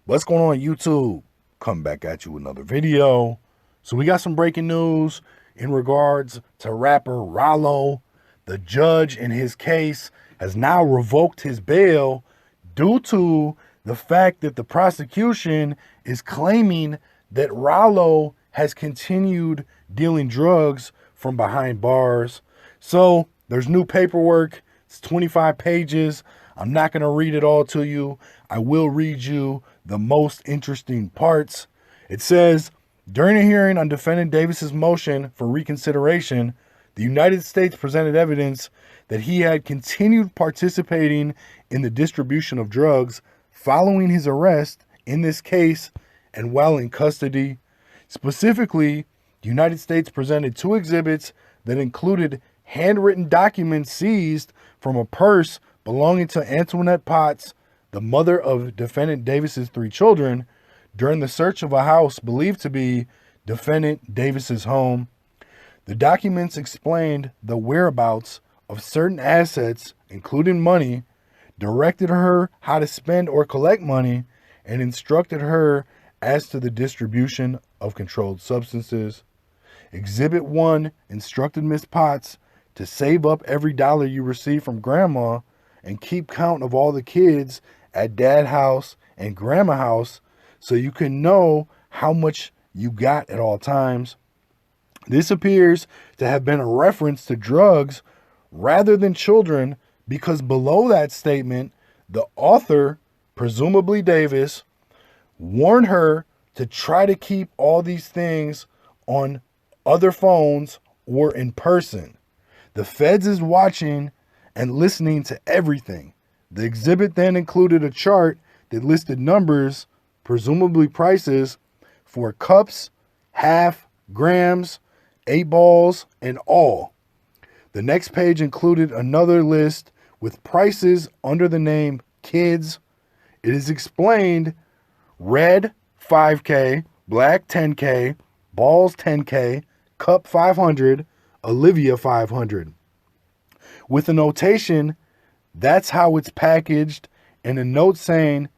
What's going on, YouTube? Come back at you with another video. So we got some breaking news in regards to rapper Rallo. The judge in his case has now revoked his bail due to the fact that the prosecution is claiming that Rallo has continued dealing drugs from behind bars. So there's new paperwork. It's 25 pages. I'm not going to read it all to you. I will read you the most interesting parts. It says, during a hearing on defendant Davis's motion for reconsideration, the United States presented evidence that he had continued participating in the distribution of drugs following his arrest in this case and while in custody. Specifically, the United States presented two exhibits that included handwritten documents seized from a purse belonging to Antoinette Potts, the mother of defendant Davis's three children, during the search of a house believed to be defendant Davis's home. The documents explained the whereabouts of certain assets, including money, directed her how to spend or collect money, and instructed her as to the distribution of controlled substances. Exhibit 1 instructed Miss Potts to save up every dollar you receive from grandma and keep count of all the kids at dad house and grandma house so you can know how much you got at all times. This appears to have been a reference to drugs rather than children, because below that statement, the author, presumably Davis, warned her to try to keep all these things on other phones or in person. The feds is watching and listening to everything. The exhibit then included a chart that listed numbers, presumably prices, for cups, half, grams, 8 balls, and all. The next page included another list with prices under the name kids. It is explained red 5K, black 10K, balls 10K, cup 500, Olivia 500. With a notation, that's how it's packaged, and a note saying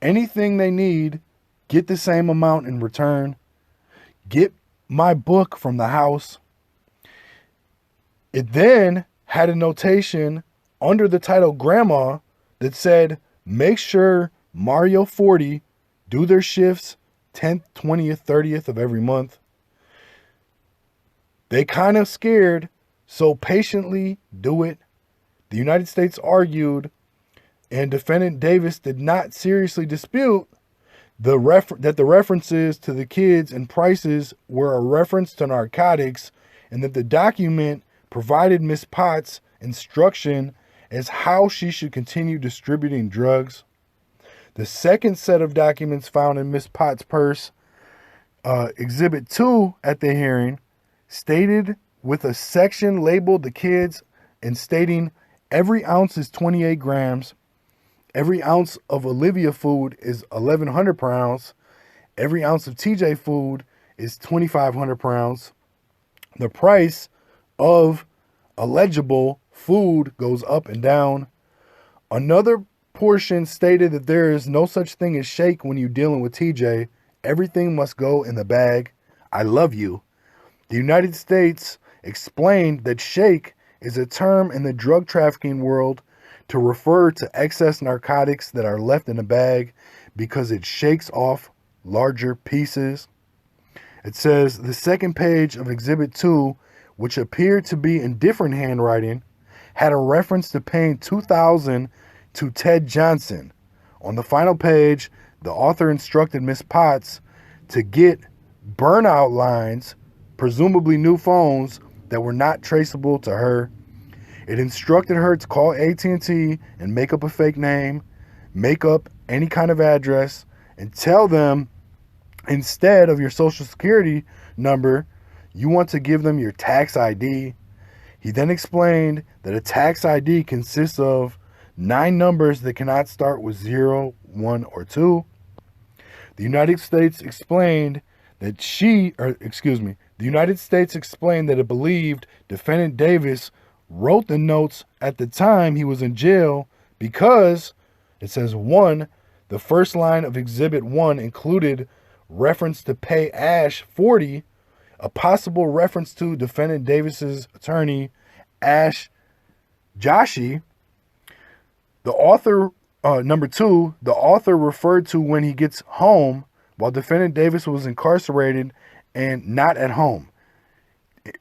anything they need, get the same amount in return. Get my book from the house. It then had a notation under the title Grandma that said, make sure Mario 40 do their shifts 10th, 20th, 30th of every month. They kind of scared, so patiently do it. The United States argued, and defendant Davis did not seriously dispute that the references to the kids and prices were a reference to narcotics, and that the document provided Miss Potts instruction as how she should continue distributing drugs. The second set of documents found in Miss Potts' purse, Exhibit 2 at the hearing, stated with a section labeled the kids and stating every ounce is 28 grams. Every ounce of Olivia food is 1,100 per ounce. Every ounce of TJ food is 2,500 per ounce. The price of eligible food goes up and down. Another portion stated that there is no such thing as shake when you're dealing with TJ. Everything must go in the bag. I love you. The United States explained that shake is a term in the drug trafficking world to refer to excess narcotics that are left in a bag because it shakes off larger pieces. It says the second page of Exhibit 2, which appeared to be in different handwriting, had a reference to paying $2,000 to Ted Johnson. On the final page, the author instructed Miss Potts to get burnout lines, presumably new phones that were not traceable to her. It instructed her to call AT&T and make up a fake name, make up any kind of address, and tell them instead of your social security number, you want to give them your tax ID. He then explained that a tax ID consists of 9 numbers that cannot start with 0, 1, or 2. The United States explained that the United States explained that it believed defendant Davis wrote the notes at the time he was in jail because, it says, 1, The first line of Exhibit 1 included reference to pay Ash $40, a possible reference to defendant Davis's attorney, Ash Joshi. The author, number 2, the author referred to when he gets home while defendant Davis was incarcerated and not at home.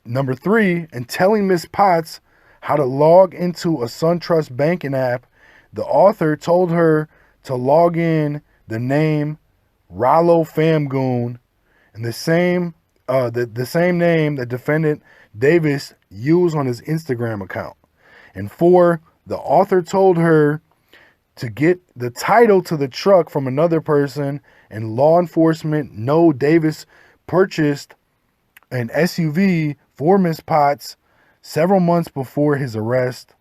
Number 3, and telling Miss Potts how to log into a SunTrust banking app, the author told her to log in the name Rallo Famgoon and the same name that defendant Davis used on his Instagram account. And 4, the author told her to get the title to the truck from another person, and law enforcement know Davis purchased an SUV for Miss Potts several months before his arrest.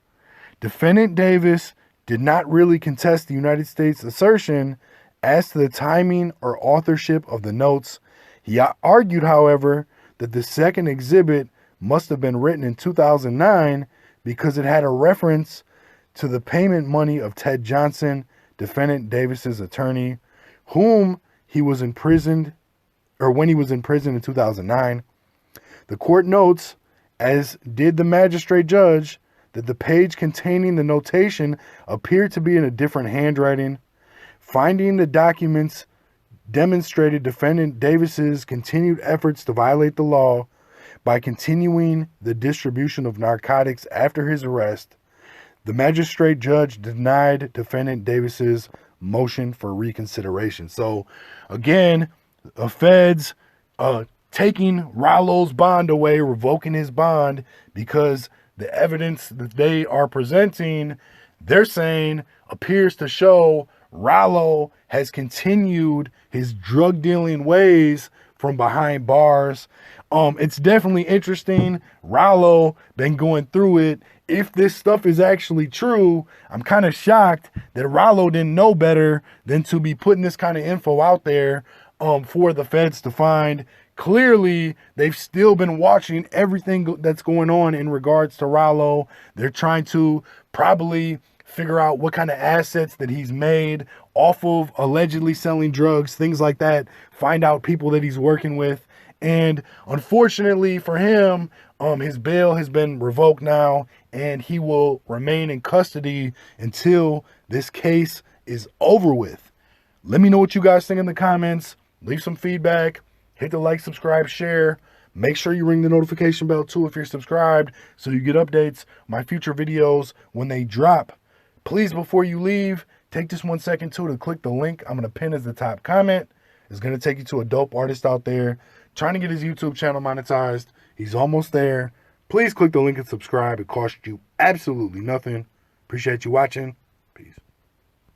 Defendant Davis did not really contest the United States' assertion as to the timing or authorship of the notes. He argued, however, that the second exhibit must have been written in 2009 because it had a reference to the payment money of Ted Johnson, defendant Davis's attorney, whom he was imprisoned, or when he was in prison in 2009. The court notes, as did the magistrate judge, that the page containing the notation appeared to be in a different handwriting. Finding the documents demonstrated defendant Davis's continued efforts to violate the law by continuing the distribution of narcotics after his arrest. The magistrate judge denied defendant Davis's motion for reconsideration. So again, the feds taking Rallo's bond away, revoking his bond, because the evidence that they are presenting, they're saying, appears to show Rallo has continued his drug dealing ways from behind bars. It's definitely interesting. Rallo been going through it. If this stuff is actually true, I'm kind of shocked that Rallo didn't know better than to be putting this kind of info out there for the feds to find. Clearly, they've still been watching everything that's going on in regards to Rallo. They're trying to probably figure out what kind of assets that he's made off of allegedly selling drugs, things like that. Find out people that he's working with. And unfortunately for him, his bail has been revoked now, and he will remain in custody until this case is over with. Let me know what you guys think in the comments. Leave some feedback. Hit the like, subscribe, share. Make sure you ring the notification bell too if you're subscribed, so you get updates on my future videos when they drop. Please, before you leave, take just 1 second too to click the link I'm going to pin as the top comment. It's going to take you to a dope artist out there trying to get his YouTube channel monetized. He's almost there. Please click the link and subscribe. It costs you absolutely nothing. Appreciate you watching. Peace.